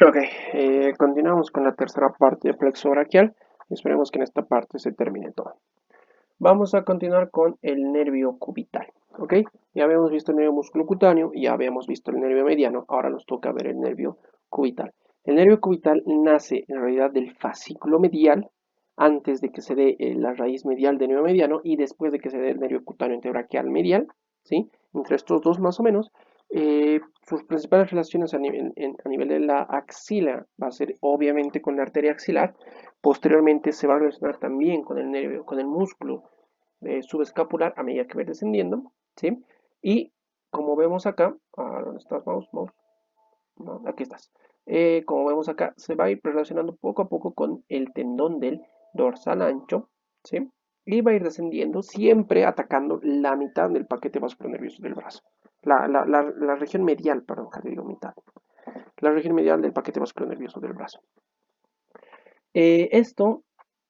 Ok, continuamos con la tercera parte de plexo braquial. Esperemos que en esta parte se termine todo. Vamos a continuar con el nervio cubital. Ok, ya habíamos visto el nervio musculocutáneo, ya habíamos visto el nervio mediano, ahora nos toca ver el nervio cubital. El nervio cubital nace en realidad del fascículo medial antes de que se dé la raíz medial del nervio mediano y después de que se dé el nervio cutáneo enterobraquial medial, ¿sí? Entre estos dos más o menos, sus principales relaciones a nivel de la axila va a ser obviamente con la arteria axilar. Posteriormente se va a relacionar también con el nervio, con el músculo subescapular a medida que va descendiendo, ¿sí? Y como vemos acá, ¿dónde estás, mouse? Mouse, no, aquí estás. Como vemos acá, se va a ir relacionando poco a poco con el tendón del dorsal ancho, ¿sí? Y va a ir descendiendo, siempre atacando la mitad del paquete vasculonervioso del brazo. La región medial, perdón, que digo mitad. La región medial del paquete vasculonervioso del brazo. Esto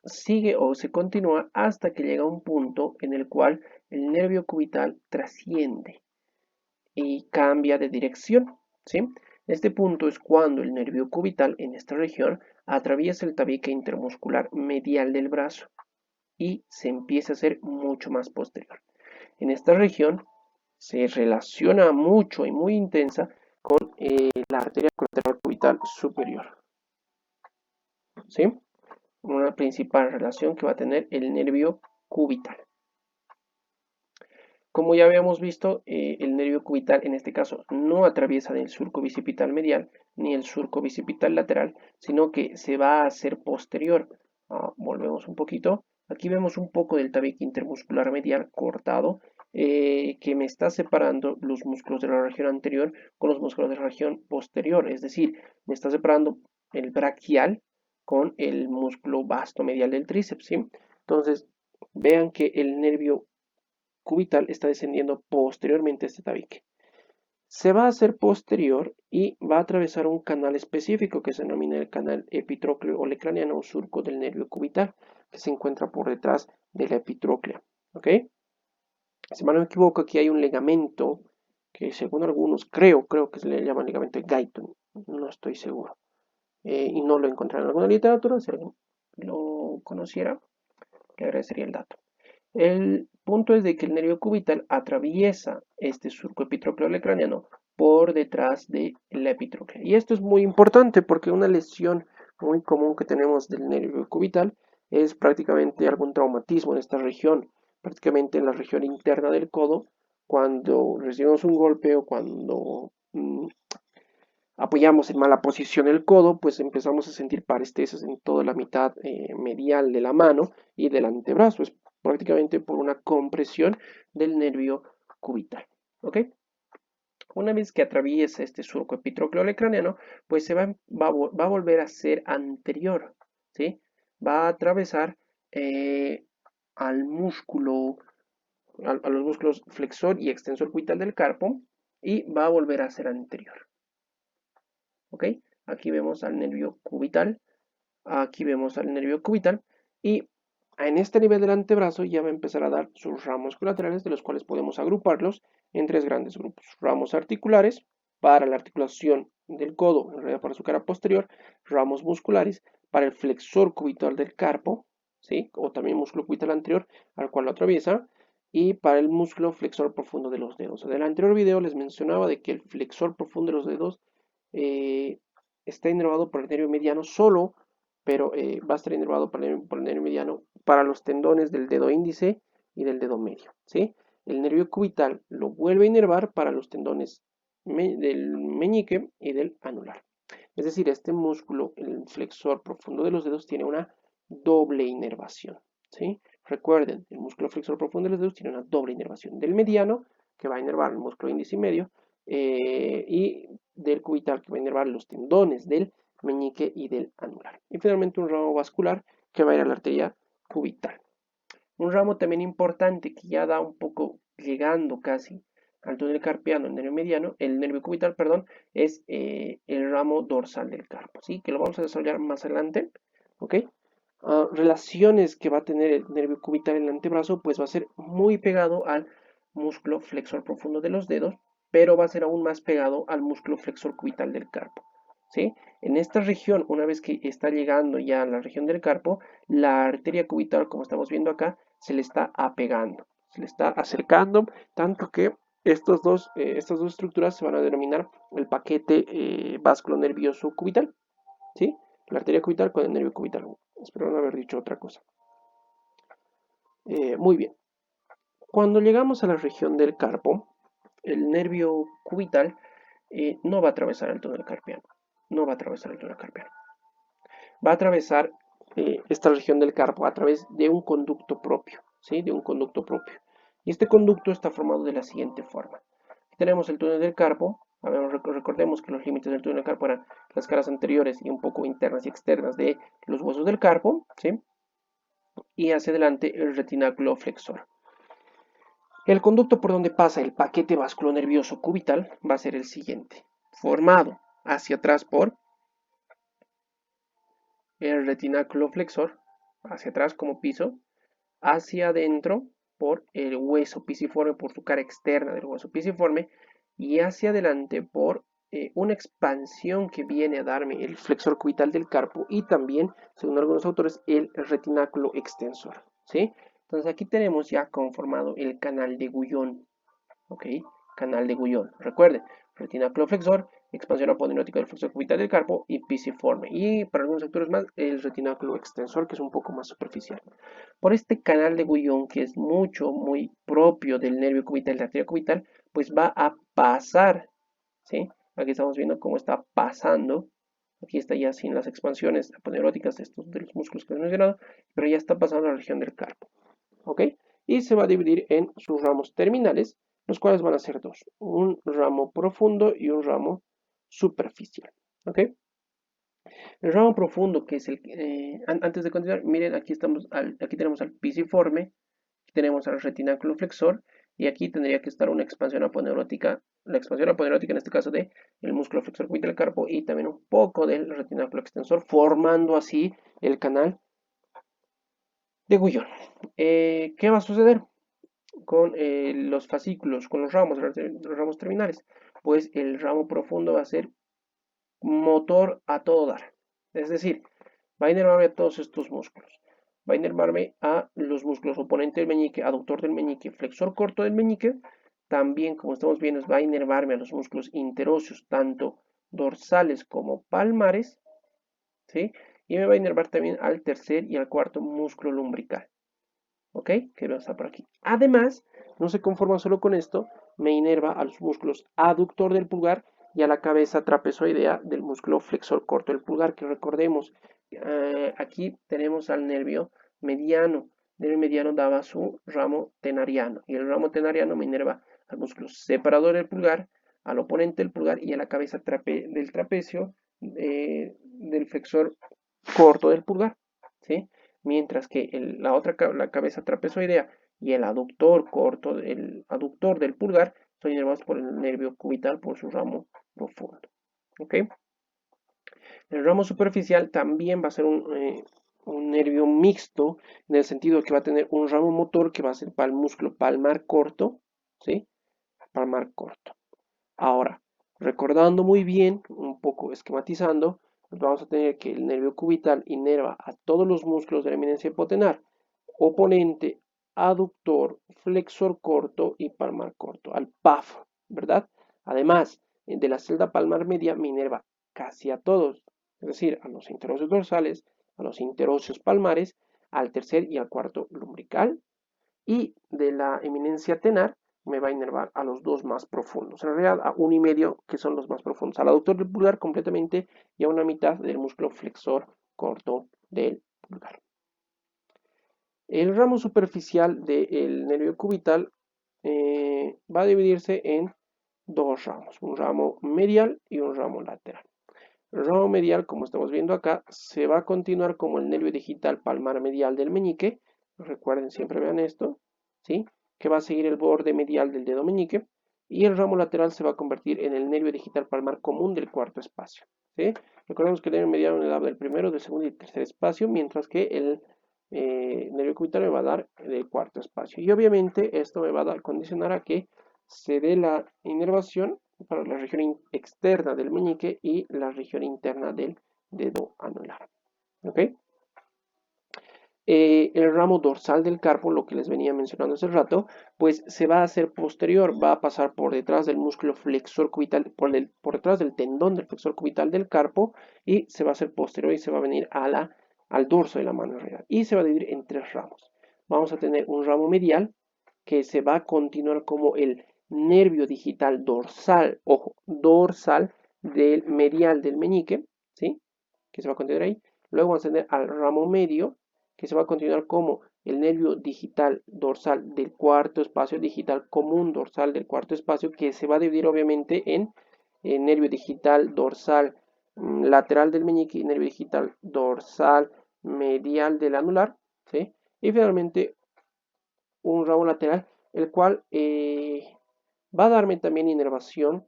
sigue o se continúa hasta que llega a un punto en el cual el nervio cubital trasciende y cambia de dirección, ¿sí? Este punto es cuando el nervio cubital en esta región atraviesa el tabique intermuscular medial del brazo y se empieza a hacer mucho más posterior. En esta región se relaciona mucho y muy intensa con la arteria colateral cubital superior, ¿sí? Una principal relación que va a tener el nervio cubital. Como ya habíamos visto, el nervio cubital en este caso no atraviesa ni el surco bicipital medial ni el surco bicipital lateral, sino que se va a hacer posterior. Volvemos un poquito. Aquí vemos un poco del tabique intermuscular medial cortado, que me está separando los músculos de la región anterior con los músculos de la región posterior. Es decir, me está separando el braquial con el músculo vasto medial del tríceps, ¿sí? Entonces, vean que el nervio cubital está descendiendo posteriormente a este tabique. Se va a hacer posterior y va a atravesar un canal específico que se denomina el canal epitrócleo olecraniano o surco del nervio cubital, que se encuentra por detrás de la epitróclea. ¿Ok? Si mal no me equivoco, aquí hay un ligamento que según algunos creo que se le llama ligamento de Guyton, no estoy seguro. Y no lo encontré en alguna literatura, si alguien lo conociera, le agradecería el dato. El punto es de que el nervio cubital atraviesa este surco epitrócleo por detrás de la epitróclea. Y esto es muy importante porque una lesión muy común que tenemos del nervio cubital es prácticamente algún traumatismo en esta región, prácticamente en la región interna del codo, cuando recibimos un golpe o cuando apoyamos en mala posición el codo, pues empezamos a sentir parestesias en toda la mitad medial de la mano y del antebrazo. Es prácticamente por una compresión del nervio cubital. ¿Ok? Una vez que atraviesa este surco epitrócleo-craneano, pues va a volver a ser anterior. ¿Sí? Va a atravesar eh, al músculo, a los músculos flexor y extensor cubital del carpo y va a volver a ser anterior. ¿Ok? Aquí vemos al nervio cubital, aquí vemos al nervio cubital y en este nivel del antebrazo ya va a empezar a dar sus ramos colaterales de los cuales podemos agruparlos en tres grandes grupos. Ramos articulares para la articulación del codo, en realidad para su cara posterior, ramos musculares para el flexor cubital del carpo, ¿sí? O también músculo cubital anterior al cual lo atraviesa, y para el músculo flexor profundo de los dedos. En el anterior video les mencionaba de que el flexor profundo de los dedos eh, está inervado por el nervio mediano solo, pero va a estar inervado por el nervio mediano para los tendones del dedo índice y del dedo medio, ¿sí? El nervio cubital lo vuelve a inervar para los tendones del meñique y del anular. Es decir, este músculo, el flexor profundo de los dedos, tiene una doble inervación, ¿sí? Recuerden, el músculo flexor profundo de los dedos tiene una doble inervación del mediano, que va a inervar el músculo índice y medio, y del cubital, que va a inervar los tendones del meñique y del anular. Y finalmente un ramo vascular que va a ir a la arteria cubital. Un ramo también importante que ya da un poco llegando casi al túnel carpiano, el nervio cubital, perdón, es el ramo dorsal del carpo, ¿sí? Que lo vamos a desarrollar más adelante, ¿ok? Relaciones que va a tener el nervio cubital en el antebrazo, pues va a ser muy pegado al músculo flexor profundo de los dedos, pero va a ser aún más pegado al músculo flexor cubital del carpo, ¿sí? En esta región, una vez que está llegando ya a la región del carpo, la arteria cubital, como estamos viendo acá, se le está apegando, se le está acercando, tanto que estas dos estructuras se van a denominar el paquete vasculonervioso cubital, ¿sí? La arteria cubital con el nervio cubital. Espero no haber dicho otra cosa. Muy bien. Cuando llegamos a la región del carpo, el nervio cubital no va a atravesar el túnel carpiano. No va a atravesar el túnel carpiano. Va a atravesar esta región del carpo a través de un conducto propio, ¿sí? De un conducto propio. Y este conducto está formado de la siguiente forma. Aquí tenemos el túnel del carpo. Recordemos que los límites del túnel del carpo eran las caras anteriores y un poco internas y externas de los huesos del carpo, ¿sí? Y hacia adelante el retináculo flexor. El conducto por donde pasa el paquete vasculonervioso cubital va a ser el siguiente, formado hacia atrás por el retináculo flexor, hacia atrás como piso, hacia adentro por el hueso pisiforme, por su cara externa del hueso pisiforme, y hacia adelante por una expansión que viene a darme el flexor cubital del carpo y también, según algunos autores, el retináculo extensor, ¿sí? Entonces aquí tenemos ya conformado el canal de Guyon, ¿ok? Canal de Guyon. Recuerden, retináculo flexor, expansión aponeurótica del flexor cubital del carpo y pisiforme. Y para algunos sectores más, el retináculo extensor, que es un poco más superficial. Por este canal de Guyon, que es muy propio del nervio cubital y la arteria cubital, pues va a pasar, ¿sí? Aquí estamos viendo cómo está pasando. Aquí está ya sin las expansiones aponeuróticas de los músculos que hemos mencionado, pero ya está pasando a la región del carpo, ¿ok? Y se va a dividir en sus ramos terminales, los cuales van a ser dos, un ramo profundo y un ramo superficial, ¿ok? El ramo profundo, que es antes de continuar, miren, aquí tenemos al pisiforme, aquí tenemos al retináculo flexor, y aquí tendría que estar una expansión aponeurótica, la expansión aponeurótica en este caso de el músculo flexor cubital carpo y también un poco del retináculo extensor, formando así el canal de Guyon. ¿Qué va a suceder con los fascículos, con los ramos terminales? Pues el ramo profundo va a ser motor a todo dar. Es decir, va a inervarme a todos estos músculos. Va a inervarme a los músculos oponente del meñique, aductor del meñique, flexor corto del meñique. También, como estamos viendo, va a inervarme a los músculos interóseos, tanto dorsales como palmares, ¿sí? Y me va a inervar también al tercer y al cuarto músculo lumbrical. ¿Ok? Que va a estar por aquí. Además, no se conforma solo con esto, me inerva a los músculos aductor del pulgar y a la cabeza trapezoidea del músculo flexor corto del pulgar, que recordemos, aquí tenemos al nervio mediano. El nervio mediano daba su ramo tenariano y el ramo tenariano me inerva al músculo separador del pulgar, al oponente del pulgar y a la cabeza del trapecio del flexor corto del pulgar, ¿sí? Mientras que la cabeza trapezoidea y el aductor corto, el aductor del pulgar, son inervados por el nervio cubital por su ramo profundo. ¿Ok? El ramo superficial también va a ser un nervio mixto, en el sentido que va a tener un ramo motor que va a ser para el músculo palmar corto, ¿sí? Palmar corto. Ahora, recordando muy bien, un poco esquematizando, pues vamos a tener que el nervio cubital inerva a todos los músculos de la eminencia hipotenar, oponente, aductor, flexor corto y palmar corto, al PAF, ¿verdad? Además, de la celda palmar media me inerva casi a todos, es decir, a los interóseos dorsales, a los interóseos palmares, al tercer y al cuarto lumbrical, y de la eminencia tenar me va a inervar a los dos más profundos, en realidad a uno y medio que son los más profundos, al aductor del pulgar completamente y a una mitad del músculo flexor corto del pulgar. El ramo superficial del nervio cubital va a dividirse en dos ramos, un ramo medial y un ramo lateral. El ramo medial, como estamos viendo acá, se va a continuar como el nervio digital palmar medial del meñique. Recuerden, siempre vean esto, ¿sí? Que va a seguir el borde medial del dedo meñique. Y el ramo lateral se va a convertir en el nervio digital palmar común del cuarto espacio, ¿sí? Recordemos que el nervio medial me da del primero, del segundo y del tercer espacio, mientras que el nervio cubital me va a dar del cuarto espacio. Y obviamente esto me va a condicionar a que se dé la inervación para la región externa del meñique y la región interna del dedo anular. ¿Ok? El ramo dorsal del carpo, lo que les venía mencionando hace rato, pues se va a hacer posterior, va a pasar por detrás del músculo flexor cubital, por detrás del tendón del flexor cubital del carpo, y se va a hacer posterior y se va a venir al dorso de la mano en realidad, y se va a dividir en tres ramos. Vamos a tener un ramo medial que se va a continuar como el nervio digital dorsal, ojo, dorsal del medial del meñique, ¿sí? Que se va a continuar ahí. Luego vamos a tener al ramo medio, que se va a continuar como el nervio digital dorsal del cuarto espacio, digital común dorsal del cuarto espacio, que se va a dividir obviamente en nervio digital dorsal lateral del meñique y nervio digital dorsal medial del anular, ¿sí? Y finalmente un ramo lateral, el cual va a darme también inervación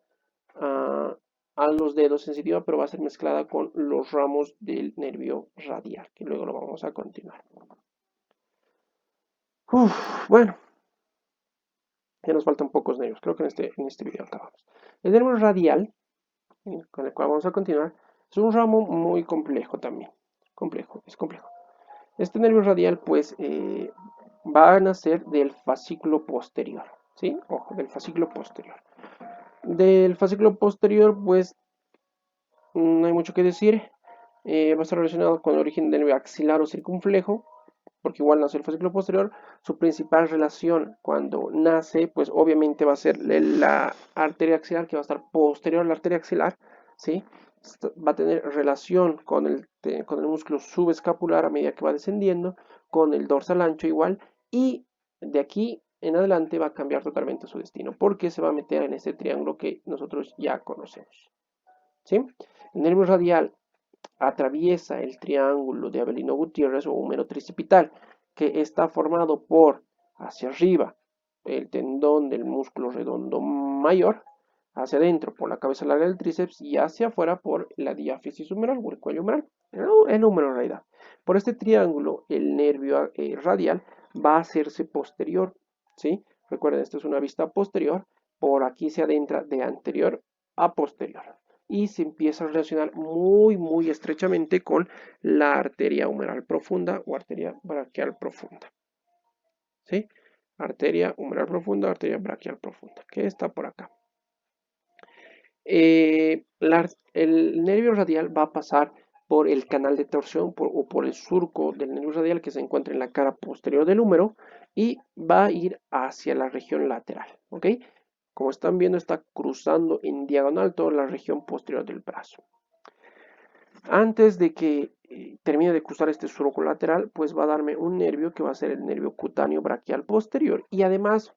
a los dedos sensitiva, pero va a ser mezclada con los ramos del nervio radial, que luego lo vamos a continuar. Bueno, ya nos faltan pocos nervios, creo que en este video acabamos. El nervio radial, con el cual vamos a continuar, es un ramo muy complejo también, es complejo. Este nervio radial pues va a nacer del fascículo posterior, ¿sí? Ojo, del fascículo posterior. Del fascículo posterior pues no hay mucho que decir, va a estar relacionado con el origen del nervio axilar o circunflejo, porque igual nace el fascículo posterior. Su principal relación cuando nace, pues obviamente va a ser la arteria axilar, que va a estar posterior a la arteria axilar, ¿sí? Va a tener relación con el músculo subescapular a medida que va descendiendo, con el dorsal ancho igual, y de aquí en adelante va a cambiar totalmente su destino, porque se va a meter en este triángulo que nosotros ya conocemos, ¿sí? El nervio radial atraviesa el triángulo de Avelino Gutiérrez o húmero tricipital, que está formado por hacia arriba el tendón del músculo redondo mayor, hacia adentro por la cabeza larga del tríceps y hacia afuera por la diáfisis humeral o el cuello humeral, el húmero en realidad. Por este triángulo, el nervio radial va a hacerse posterior, ¿sí? Recuerden, esta es una vista posterior, por aquí se adentra de anterior a posterior y se empieza a relacionar muy estrechamente con la arteria humeral profunda o arteria braquial profunda. ¿Sí? Arteria humeral profunda, arteria braquial profunda, que está por acá. El nervio radial va a pasar por el canal de torsión o por el surco del nervio radial que se encuentra en la cara posterior del húmero y va a ir hacia la región lateral, ¿ok? Como están viendo, está cruzando en diagonal toda la región posterior del brazo. Antes de que termine de cruzar este surco lateral, pues va a darme un nervio que va a ser el nervio cutáneo braquial posterior y además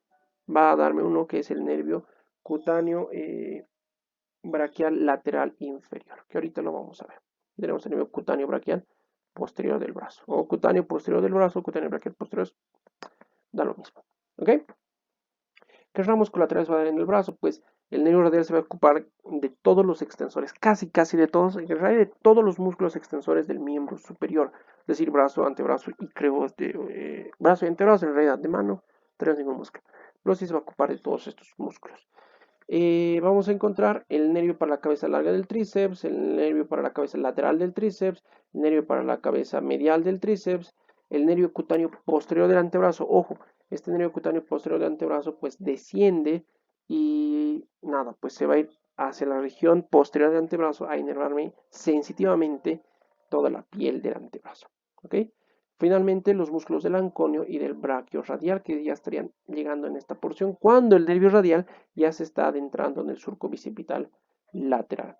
va a darme uno que es el nervio cutáneo braquial lateral inferior, que ahorita lo vamos a ver. Tenemos el nervio cutáneo braquial posterior del brazo, o cutáneo posterior del brazo, cutáneo braquial posterior, da lo mismo, ¿ok? ¿Qué ramos colaterales va a dar en el brazo? Pues el nervio radial se va a ocupar de todos los extensores, casi de todos, en realidad de todos los músculos extensores del miembro superior, es decir, brazo, antebrazo y creo brazo y antebrazo, en realidad de mano, tenemos ningún músculo. Pero sí se va a ocupar de todos estos músculos. Vamos a encontrar el nervio para la cabeza larga del tríceps, el nervio para la cabeza lateral del tríceps, el nervio para la cabeza medial del tríceps, el nervio cutáneo posterior del antebrazo. Ojo, este nervio cutáneo posterior del antebrazo pues desciende y nada, pues se va a ir hacia la región posterior del antebrazo a inervarme sensitivamente toda la piel del antebrazo. ¿Ok? Finalmente, los músculos del anconio y del braquio radial que ya estarían llegando en esta porción cuando el nervio radial ya se está adentrando en el surco bicipital lateral.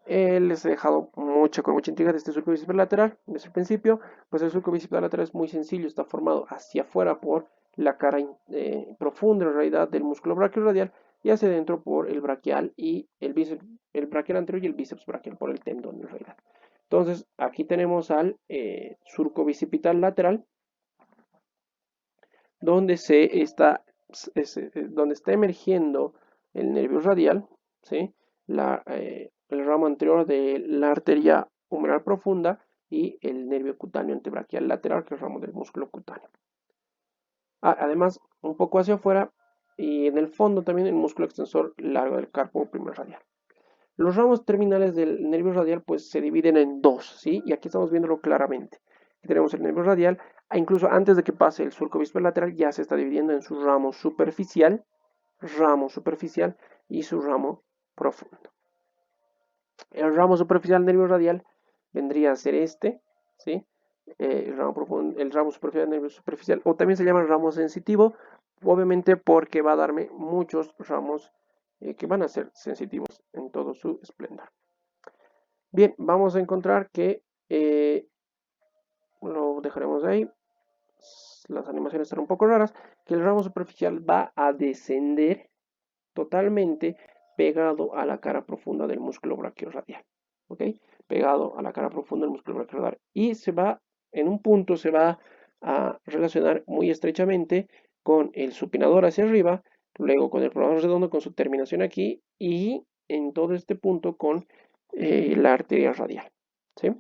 Les he dejado con mucha intriga de este surco bicipital lateral desde el principio. Pues el surco bicipital lateral es muy sencillo, está formado hacia afuera por la cara profunda en realidad del músculo braquio radial y hacia adentro por el braquial y el bíceps, el braquial anterior y el bíceps braquial por el tendón en realidad. Entonces, aquí tenemos al surco bicipital lateral, donde donde está emergiendo el nervio radial, ¿sí? El ramo anterior de la arteria humeral profunda y el nervio cutáneo antebraquial lateral, que es el ramo del músculo cutáneo. Además, un poco hacia afuera, y en el fondo también el músculo extensor largo del carpo primer radial. Los ramos terminales del nervio radial pues se dividen en dos, ¿sí? Y aquí estamos viéndolo claramente. Aquí tenemos el nervio radial, incluso antes de que pase el surco lateral ya se está dividiendo en su ramo superficial y su ramo profundo. El ramo superficial del nervio radial vendría a ser este, ¿sí? El ramo superficial del nervio superficial, o también se llama ramo sensitivo, obviamente porque va a darme muchos ramos que van a ser sensitivos en todo su esplendor. Bien, vamos a encontrar que lo dejaremos ahí. Las animaciones están un poco raras, que el ramo superficial va a descender totalmente pegado a la cara profunda del músculo brachiorradial, ¿ok? Pegado a la cara profunda del músculo brachiorradial y en un punto se va a relacionar muy estrechamente con el supinador hacia arriba, luego con el pulgar redondo con su terminación aquí y en todo este punto con la arteria radial, ¿sí?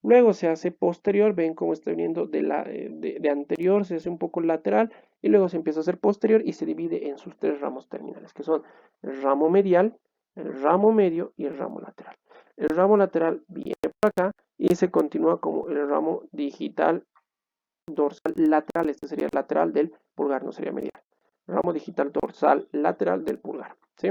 Luego se hace posterior, ven cómo está viniendo de anterior, se hace un poco lateral y luego se empieza a hacer posterior y se divide en sus tres ramos terminales, que son el ramo medial, el ramo medio y el ramo lateral. El ramo lateral viene por acá y se continúa como el ramo digital dorsal lateral, este sería el lateral del pulgar, no sería medial. Ramo digital dorsal lateral del pulgar, ¿sí?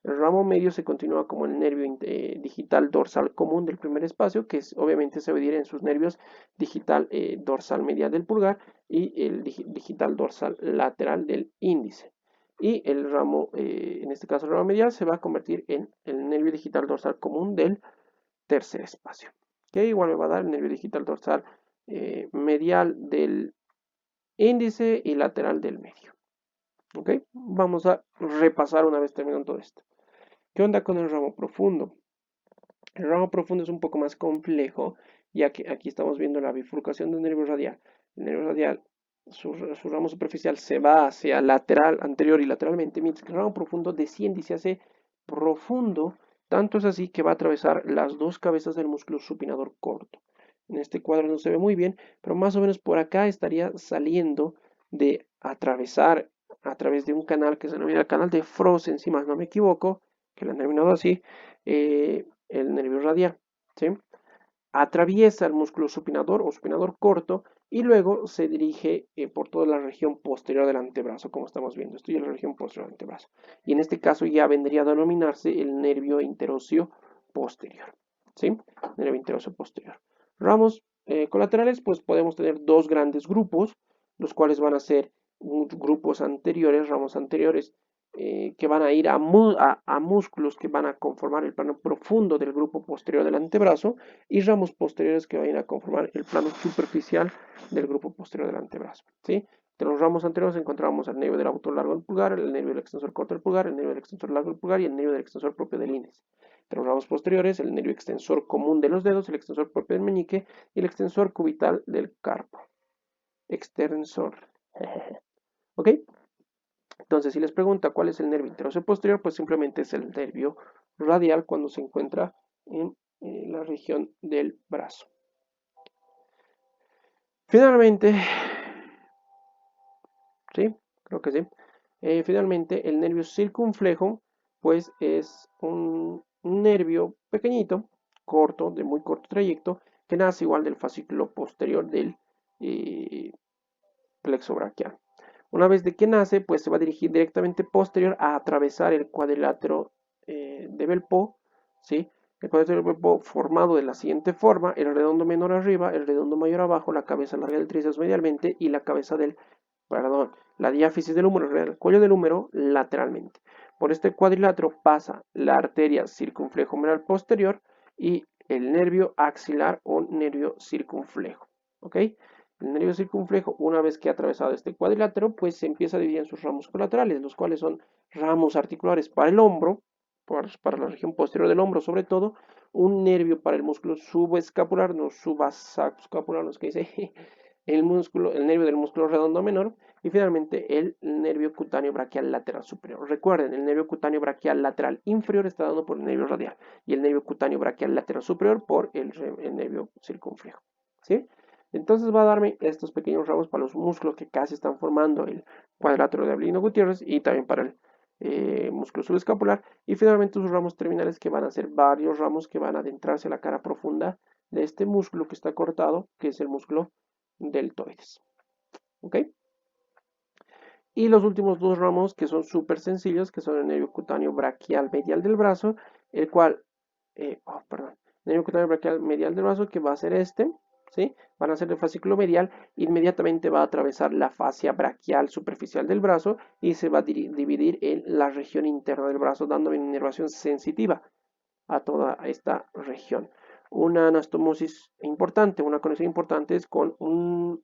El ramo medio se continúa como el nervio digital dorsal común del primer espacio, que obviamente se va a dividir en sus nervios digital dorsal medial del pulgar y el digital dorsal lateral del índice. Y el ramo, en este caso el ramo medial, se va a convertir en el nervio digital dorsal común del tercer espacio, que igual me va a dar el nervio digital dorsal medial del índice y lateral del medio. ¿Ok? Vamos a repasar una vez terminado todo esto. ¿Qué onda con el ramo profundo? El ramo profundo es un poco más complejo, ya que aquí estamos viendo la bifurcación del nervio radial. El nervio radial, su ramo superficial se va hacia lateral, anterior y lateralmente, mientras que el ramo profundo desciende y se hace profundo, tanto es así que va a atravesar las dos cabezas del músculo supinador corto. En este cuadro no se ve muy bien, pero más o menos por acá estaría saliendo de atravesar a través de un canal que se denomina el canal de Frosen, si más no me equivoco, que lo han denominado así, el nervio radial, ¿sí? Atraviesa el músculo supinador o supinador corto y luego se dirige por toda la región posterior del antebrazo, como estamos viendo. Esto ya es la región posterior del antebrazo. Y en este caso ya vendría a denominarse el nervio interóseo posterior, ¿sí? Nervio interóseo posterior. Ramos colaterales, pues podemos tener dos grandes grupos, los cuales van a ser grupos anteriores, ramos anteriores, que van a ir a músculos que van a conformar el plano profundo del grupo posterior del antebrazo y ramos posteriores que van a ir a conformar el plano superficial del grupo posterior del antebrazo, ¿sí? De los ramos anteriores encontramos el nervio del abductor largo del pulgar, el nervio del extensor corto del pulgar, el nervio del extensor largo del pulgar y el nervio del extensor propio del índice. De los ramos posteriores, el nervio extensor común de los dedos, el extensor propio del meñique y el extensor cubital del carpo. Extensor. ¿Ok? Entonces, si les pregunta cuál es el nervio interóseo posterior, pues simplemente es el nervio radial cuando se encuentra en la región del brazo. Finalmente, sí, creo que sí. Finalmente, el nervio circunflejo, pues es un nervio pequeñito, corto, de muy corto trayecto, que nace igual del fascículo posterior del plexo braquial. Una vez de que nace, pues se va a dirigir directamente posterior a atravesar el cuadrilátero de Belpo, ¿sí? El cuadrilátero de Belpo formado de la siguiente forma, el redondo menor arriba, el redondo mayor abajo, la cabeza larga del tríceps medialmente y la cabeza la diáfisis del húmero, el cuello del húmero lateralmente. Por este cuadrilátero pasa la arteria circunflejo-humeral posterior y el nervio axilar o nervio circunflejo, ¿ok? El nervio circunflejo, una vez que ha atravesado este cuadrilátero, pues se empieza a dividir en sus ramos colaterales, los cuales son ramos articulares para el hombro, para la región posterior del hombro sobre todo, un nervio para el músculo subescapular, no subascapular, no es que dice, el nervio del músculo redondo menor, y finalmente el nervio cutáneo braquial lateral superior. Recuerden, el nervio cutáneo braquial lateral inferior está dado por el nervio radial, y el nervio cutáneo braquial lateral superior por el nervio circunflejo, ¿sí? Entonces va a darme estos pequeños ramos para los músculos que casi están formando el cuadrilátero de Avelino Gutiérrez y también para el músculo subescapular. Y finalmente sus ramos terminales, que van a ser varios ramos que van a adentrarse a la cara profunda de este músculo que está cortado, que es el músculo deltoides. ¿Ok? Y los últimos dos ramos que son súper sencillos, que son el nervio cutáneo braquial medial del brazo, el cual, perdón, nervio cutáneo braquial medial del brazo, que va a ser este, ¿sí? Van a ser el fascículo medial, inmediatamente va a atravesar la fascia braquial superficial del brazo y se va a dividir en la región interna del brazo, dando una inervación sensitiva a toda esta región. Una anastomosis importante, una conexión importante es con un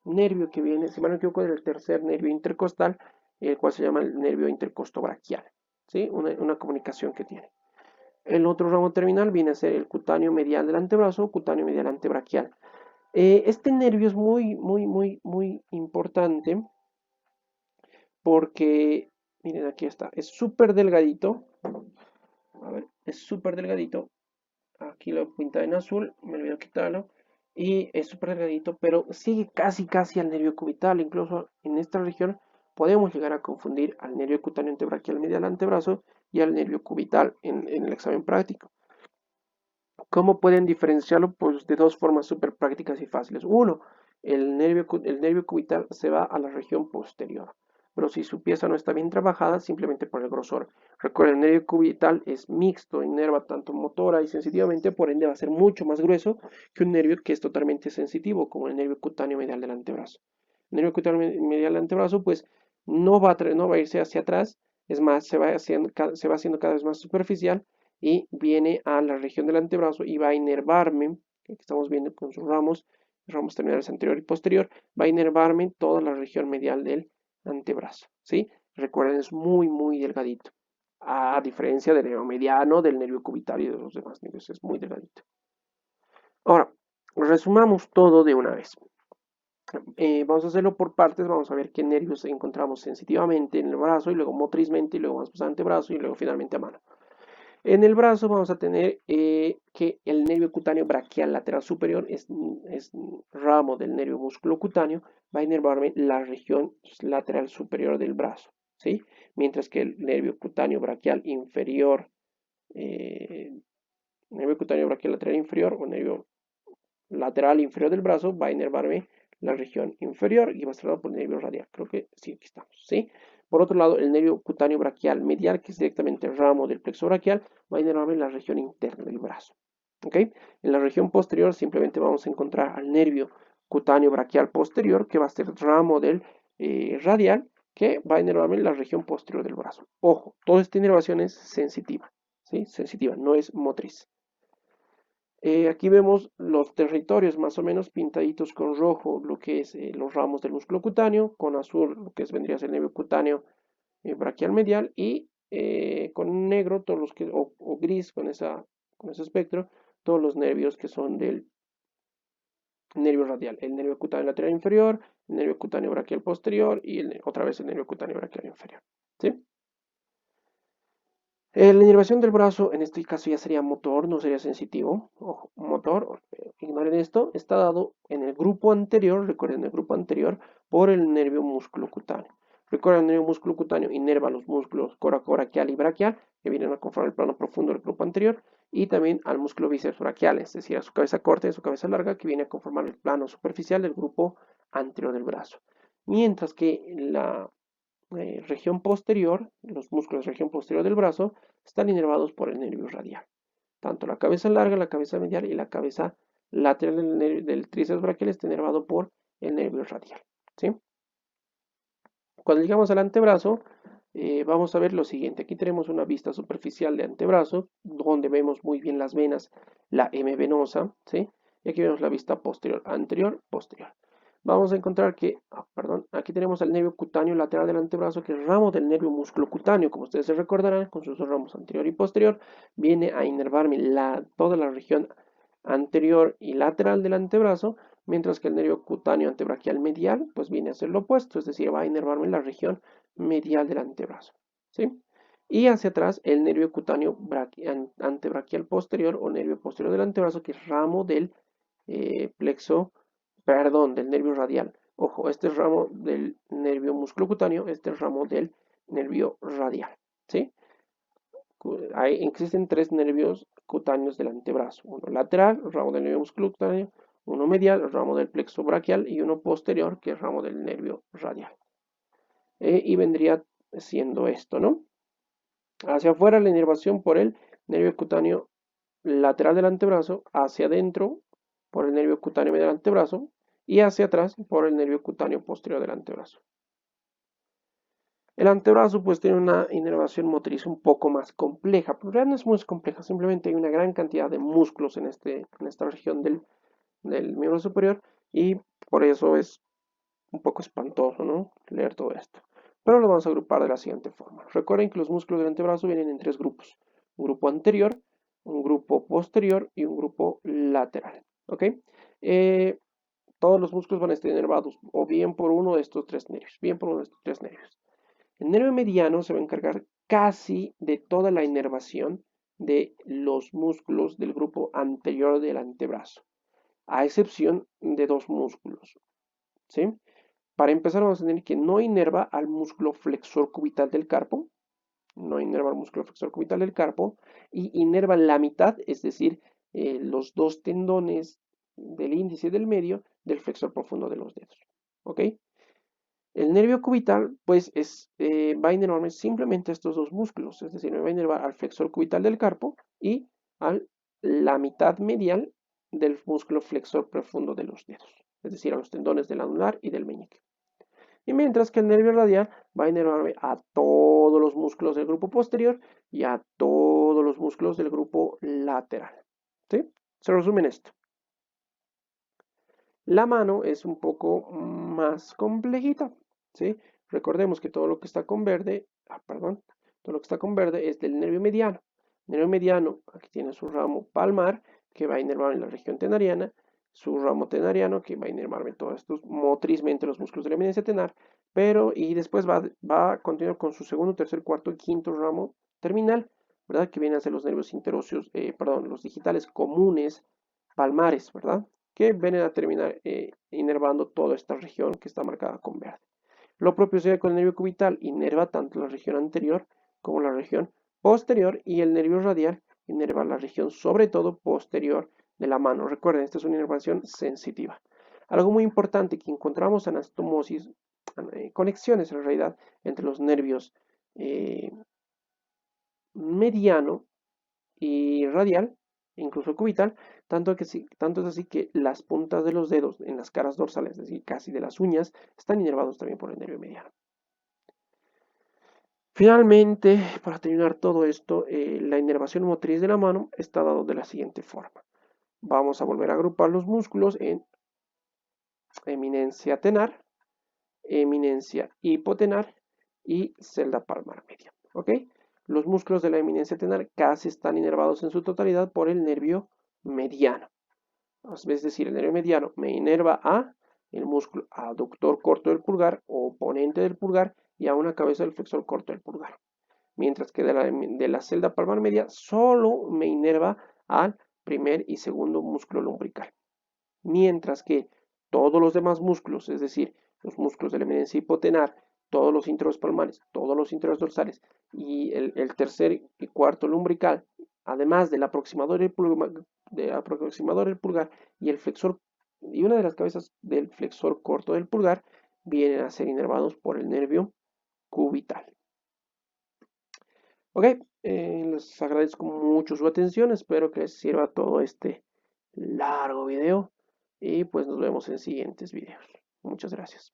nervio que viene, si mal no me equivoco, del tercer nervio intercostal, el cual se llama el nervio intercostobraquial, ¿sí? Una comunicación que tiene. El otro ramo terminal viene a ser el cutáneo medial del antebrazo, cutáneo medial antebraquial. Este nervio es muy importante porque, miren, aquí está, es súper delgadito. A ver, es súper delgadito. Aquí lo pinta en azul, me olvidó quitarlo. Y es súper delgadito, pero sigue casi al nervio cubital. Incluso en esta región podemos llegar a confundir al nervio cutáneo antebraquial medial antebrazo y al nervio cubital en el examen práctico. ¿Cómo pueden diferenciarlo? Pues de dos formas súper prácticas y fáciles. Uno, el nervio cubital se va a la región posterior, pero si su pieza no está bien trabajada, simplemente por el grosor. Recuerden, el nervio cubital es mixto, inerva tanto motora y sensitivamente, por ende va a ser mucho más grueso que un nervio que es totalmente sensitivo, como el nervio cutáneo medial del antebrazo. El nervio cutáneo medial del antebrazo, pues no va a irse hacia atrás, es más, se va haciendo cada vez más superficial y viene a la región del antebrazo y va a inervarme, que estamos viendo con sus ramos terminales anterior y posterior, va a inervarme toda la región medial del antebrazo, ¿sí? Recuerden, es muy delgadito, a diferencia del nervio mediano, del nervio cubital y de los demás nervios, es muy delgadito. Ahora, resumamos todo de una vez. Vamos a hacerlo por partes, vamos a ver qué nervios encontramos sensitivamente en el brazo y luego motrizmente y luego vamos a pasar a antebrazo y luego finalmente a mano. En el brazo vamos a tener que el nervio cutáneo braquial lateral superior es ramo del nervio músculo cutáneo, va a inervarme la región lateral superior del brazo, ¿sí? Mientras que el nervio cutáneo braquial inferior, nervio cutáneo braquial lateral inferior o nervio lateral inferior del brazo va a inervarme la región inferior y va a estar dado por el nervio radial. Creo que sí, aquí estamos, ¿sí? Por otro lado, el nervio cutáneo braquial medial, que es directamente el ramo del plexo braquial, va a inervarme la región interna del brazo. ¿Ok? En la región posterior simplemente vamos a encontrar al nervio cutáneo braquial posterior, que va a ser ramo del radial, que va a inervarme la región posterior del brazo. Ojo, toda esta inervación es sensitiva, ¿sí? Sensitiva, no es motriz. Aquí vemos los territorios más o menos pintaditos con rojo, lo que es los ramos del músculo cutáneo, con azul lo que vendría a ser el nervio cutáneo braquial medial y con negro todos los que, o gris con ese espectro, todos los nervios que son del nervio radial, el nervio cutáneo lateral inferior, el nervio cutáneo braquial posterior y otra vez el nervio cutáneo braquial inferior. ¿Sí? La inervación del brazo, en este caso ya sería motor, no sería sensitivo. Ojo, motor, ignoren esto, está dado en el grupo anterior, recuerden el grupo anterior, por el nervio músculo cutáneo. Recuerden, el nervio músculo cutáneo inerva los músculos coracobraquial y braquial, que vienen a conformar el plano profundo del grupo anterior, y también al músculo bíceps braquial, es decir, a su cabeza corta y a su cabeza larga, que viene a conformar el plano superficial del grupo anterior del brazo. Mientras que la región posterior, los músculos de región posterior del brazo, están inervados por el nervio radial. Tanto la cabeza larga, la cabeza medial y la cabeza lateral del tríceps braquial está inervado por el nervio radial. ¿Sí? Cuando llegamos al antebrazo, vamos a ver lo siguiente. Aquí tenemos una vista superficial de antebrazo, donde vemos muy bien las venas, la M venosa, ¿sí? Y aquí vemos la vista posterior, anterior, posterior. Vamos a encontrar que, aquí tenemos el nervio cutáneo lateral del antebrazo, que es ramo del nervio músculo cutáneo, como ustedes se recordarán, con sus dos ramos anterior y posterior, viene a inervarme toda la región anterior y lateral del antebrazo, mientras que el nervio cutáneo antebraquial medial, pues viene a ser lo opuesto, es decir, va a inervarme la región medial del antebrazo, ¿sí? Y hacia atrás, el nervio cutáneo antebraquial posterior o nervio posterior del antebrazo, que es ramo del del nervio radial. Ojo, este es ramo del nervio musculocutáneo, este es ramo del nervio radial, ¿sí? Existen tres nervios cutáneos del antebrazo, uno lateral, ramo del nervio musculocutáneo, uno medial, ramo del plexo braquial y uno posterior, que es ramo del nervio radial. Y vendría siendo esto, ¿no? Hacia afuera la inervación por el nervio cutáneo lateral del antebrazo, hacia adentro por el nervio cutáneo medial del antebrazo y hacia atrás por el nervio cutáneo posterior del antebrazo. El antebrazo pues tiene una inervación motriz un poco más compleja, pero en realidad no es muy compleja, simplemente hay una gran cantidad de músculos en esta región del miembro superior y por eso es un poco espantoso, ¿no? Leer todo esto. Pero lo vamos a agrupar de la siguiente forma. Recuerden que los músculos del antebrazo vienen en tres grupos. Un grupo anterior, un grupo posterior y un grupo lateral. ¿Ok? Eh, todos los músculos van a estar inervados o bien por uno de estos tres nervios. Bien por uno de estos tres nervios. El nervio mediano se va a encargar casi de toda la inervación de los músculos del grupo anterior del antebrazo, a excepción de dos músculos. ¿Sí? Para empezar vamos a tener que no inerva al músculo flexor cubital del carpo, no inerva al músculo flexor cubital del carpo y inerva la mitad, es decir, los dos tendones del índice y del medio del flexor profundo de los dedos. ¿Ok? El nervio cubital, pues, va a inervar simplemente estos dos músculos, es decir, me va a inervar al flexor cubital del carpo y a la mitad medial del músculo flexor profundo de los dedos, es decir, a los tendones del anular y del meñique. Y mientras que el nervio radial va a inervarme a todos los músculos del grupo posterior y a todos los músculos del grupo lateral. ¿Sí? Se resume en esto. La mano es un poco más complejita. ¿Sí? Recordemos que todo lo que está con verde, todo lo que está con verde es del nervio mediano. El nervio mediano, aquí tiene su ramo palmar, que va a inervar en la región tenariana, su ramo tenariano, que va a inervarme todos estos motrizmente los músculos de la eminencia tenar, y después va a continuar con su segundo, tercer, cuarto y quinto ramo terminal, ¿verdad? Que vienen a ser los nervios interóseos, los digitales comunes palmares, ¿verdad? Que vienen a terminar inervando toda esta región que está marcada con verde. Lo propio sucede con el nervio cubital, inerva tanto la región anterior como la región posterior y el nervio radial inerva la región sobre todo posterior de la mano. Recuerden, esta es una inervación sensitiva. Algo muy importante que encontramos anastomosis, conexiones en realidad entre los nervios mediano y radial, incluso cubital, tanto es así que las puntas de los dedos en las caras dorsales, es decir, casi de las uñas, están inervados también por el nervio mediano. Finalmente, para terminar todo esto, la inervación motriz de la mano está dado de la siguiente forma. Vamos a volver a agrupar los músculos en eminencia tenar, eminencia hipotenar y celda palmar media. ¿Ok? Los músculos de la eminencia tenar casi están inervados en su totalidad por el nervio mediano. Es decir, el nervio mediano me inerva a el músculo aductor corto del pulgar o oponente del pulgar y a una cabeza del flexor corto del pulgar. Mientras que de la celda palmar media solo me inerva al primer y segundo músculo lumbrical. Mientras que todos los demás músculos, es decir, los músculos de la eminencia hipotenar, todos los interiores palmares, todos los interiores dorsales y el tercer y cuarto lumbrical, además del aproximador del pulgar y el flexor y una de las cabezas del flexor corto del pulgar, vienen a ser inervados por el nervio cubital. Ok, les agradezco mucho su atención, espero que les sirva todo este largo video y pues nos vemos en siguientes videos. Muchas gracias.